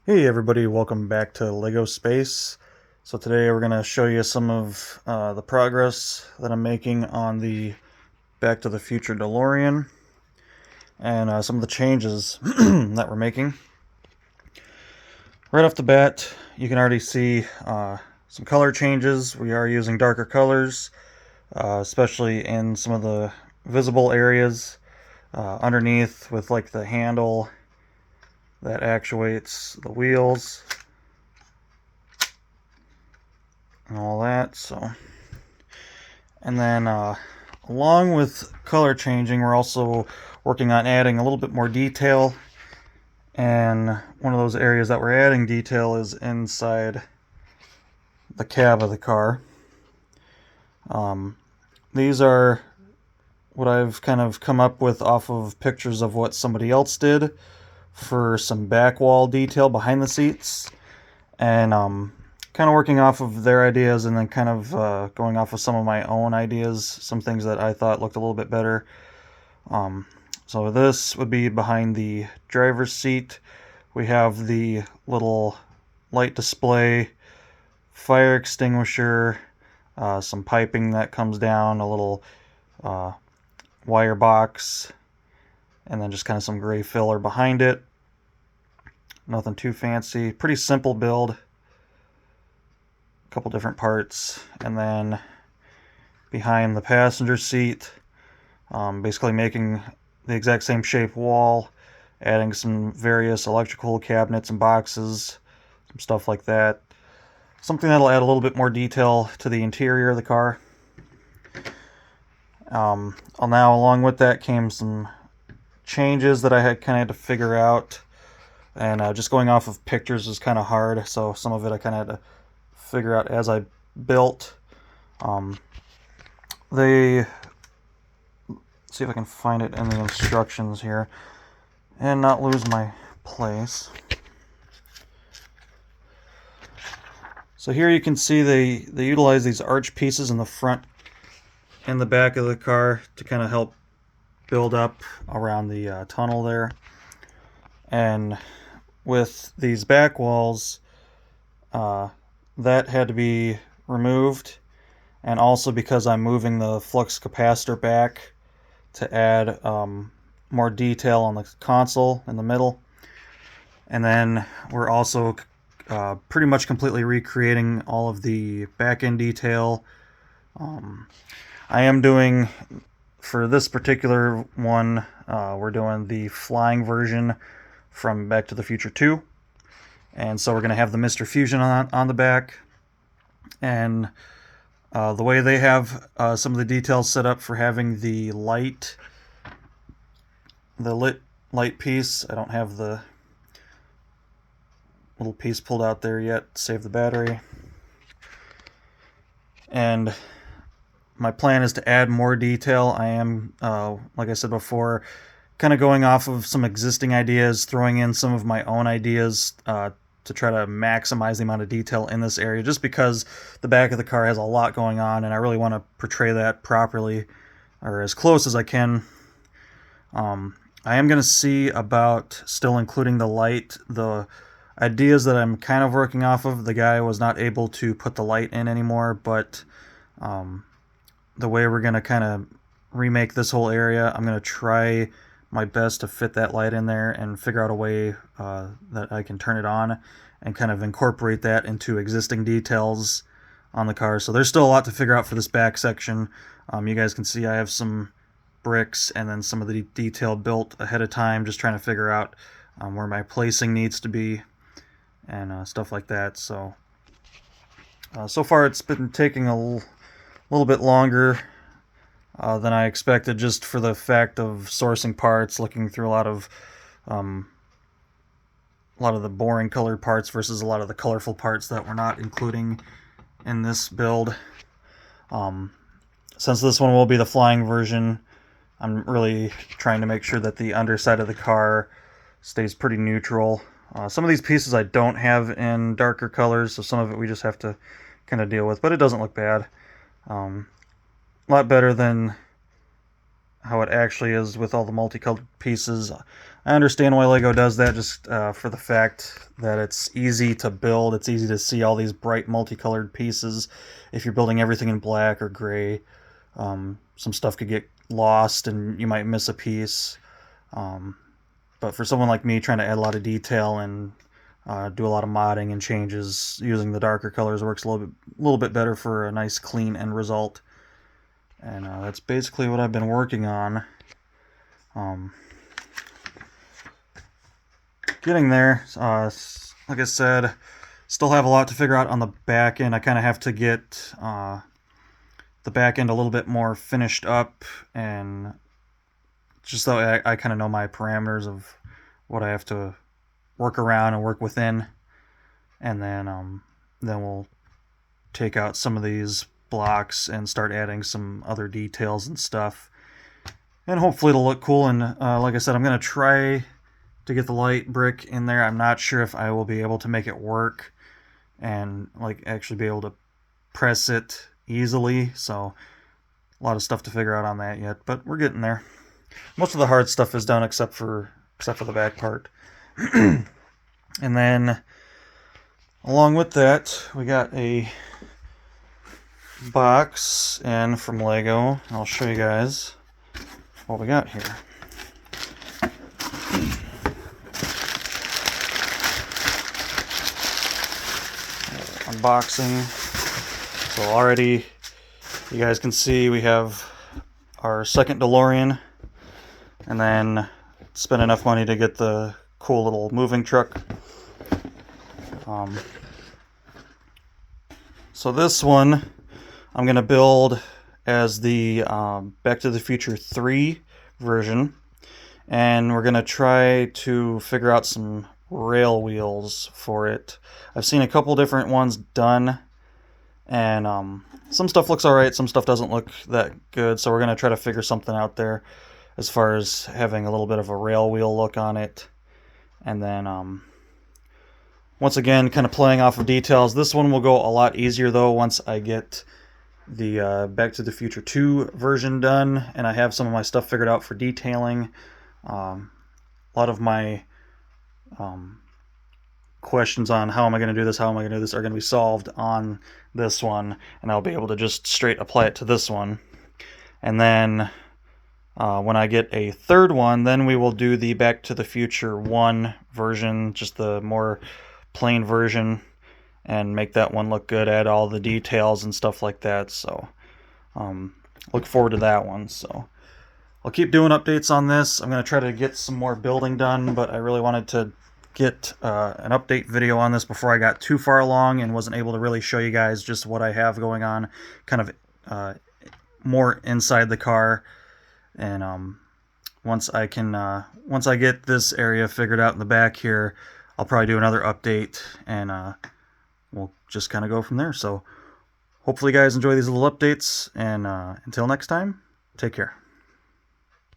Hey everybody, welcome back to Lego Space. So today we're going to show you some of the progress that I'm making on the Back to the Future Delorean and some of the changes that we're making. Right off the bat, you can already see some color changes. We are using darker colors, especially in some of the visible areas underneath with like the handle that actuates the wheels and all that. And then along with color changing, we're also working on adding a little bit more detail. And one of those areas that we're adding detail is inside the cab of the car. These are what I've kind of come up with off of pictures of what somebody else did for some back wall detail behind the seats. And kind of working off of their ideas and then kind of going off of some of my own ideas, some things that I thought looked a little bit better. So this would be behind the driver's seat. We have the little light display, fire extinguisher, some piping that comes down, a little wire box, and then just kind of some gray filler behind it. Nothing too fancy. Pretty simple build. A couple different parts. And then behind the passenger seat, basically making the exact same shape wall, adding some various electrical cabinets and boxes, some stuff like that. Something that'll add a little bit more detail to the interior of the car. Now, along with that came some changes that I had to figure out, and just going off of pictures is kind of hard, so some of it I kind of had to figure out as I built. They see if I can find it in the instructions here and not lose my place. So here you can see they utilize these arch pieces in the front and the back of the car to kind of help build up around the tunnel there. And with these back walls, that had to be removed, and also because I'm moving the flux capacitor back to add more detail on the console in the middle. And then we're also pretty much completely recreating all of the back end detail. I am doing, for this particular one, we're doing the flying version from Back to the Future 2. And so we're going to have the Mr. Fusion on the back. And the way they have some of the details set up for having the lit light piece, I don't have the little piece pulled out there yet, save the battery. And my plan is to add more detail. I am, like I said before, kind of going off of some existing ideas, throwing in some of my own ideas to try to maximize the amount of detail in this area, just because the back of the car has a lot going on and I really want to portray that properly, or as close as I can. I am going to see about still including the light. The ideas that I'm kind of working off of, the guy was not able to put the light in anymore, but the way we're going to kind of remake this whole area, I'm going to try my best to fit that light in there and figure out a way that I can turn it on and kind of incorporate that into existing details on the car. So there's still a lot to figure out for this back section. You guys can see I have some bricks and then some of the detail built ahead of time, just trying to figure out where my placing needs to be and stuff like that. So so far it's been taking a little bit longer than I expected, just for the fact of sourcing parts, looking through a lot of the boring colored parts versus a lot of the colorful parts that we're not including in this build. Since this one will be the flying version, I'm really trying to make sure that the underside of the car stays pretty neutral. Some of these pieces I don't have in darker colors, so some of it we just have to kind of deal with, but it doesn't look bad. A lot better than how it actually is with all the multicolored pieces. I understand why Lego does that, just for the fact that it's easy to build. It's easy to see all these bright multicolored pieces. If you're building everything in black or gray, some stuff could get lost and you might miss a piece. But for someone like me trying to add a lot of detail and do a lot of modding and changes, using the darker colors works a little bit better for a nice clean end result. And that's basically what I've been working on. Getting there. Like I said, still have a lot to figure out on the back end. I kind of have to get the back end a little bit more finished up, and just so I kind of know my parameters of what I have to work around and work within. And then we'll take out some of these blocks and start adding some other details and stuff. And hopefully it'll look cool. And like I said, I'm going to try to get the light brick in there. I'm not sure if I will be able to make it work and like actually be able to press it easily. So a lot of stuff to figure out on that yet, but we're getting there. Most of the hard stuff is done except for the back part. And then along with that, we got a box in from Lego. I'll show you guys what we got here. Unboxing. So already you guys can see we have our second Delorean, and then spent enough money to get the cool little moving truck. So this one I'm going to build as the Back to the Future 3 version, and we're going to try to figure out some rail wheels for it. I've seen a couple different ones done, and some stuff looks alright, some stuff doesn't look that good, so we're going to try to figure something out there as far as having a little bit of a rail wheel look on it. And then once again, kind of playing off of details. This one will go a lot easier though once I get the Back to the Future 2 version done and I have some of my stuff figured out for detailing. A lot of my questions on how am I going to do this, are going to be solved on this one, and I'll be able to just straight apply it to this one. And then when I get a third one, then we will do the Back to the Future 1 version, just the more plain version, and make that one look good, add all the details and stuff like that. So look forward to that one. So I'll keep doing updates on this. I'm going to try to get some more building done, but I really wanted to get an update video on this before I got too far along and wasn't able to really show you guys just what I have going on, kind of more inside the car. And once I get this area figured out in the back here, I'll probably do another update, and we'll just kind of go from there. So hopefully you guys enjoy these little updates, and until next time, take care.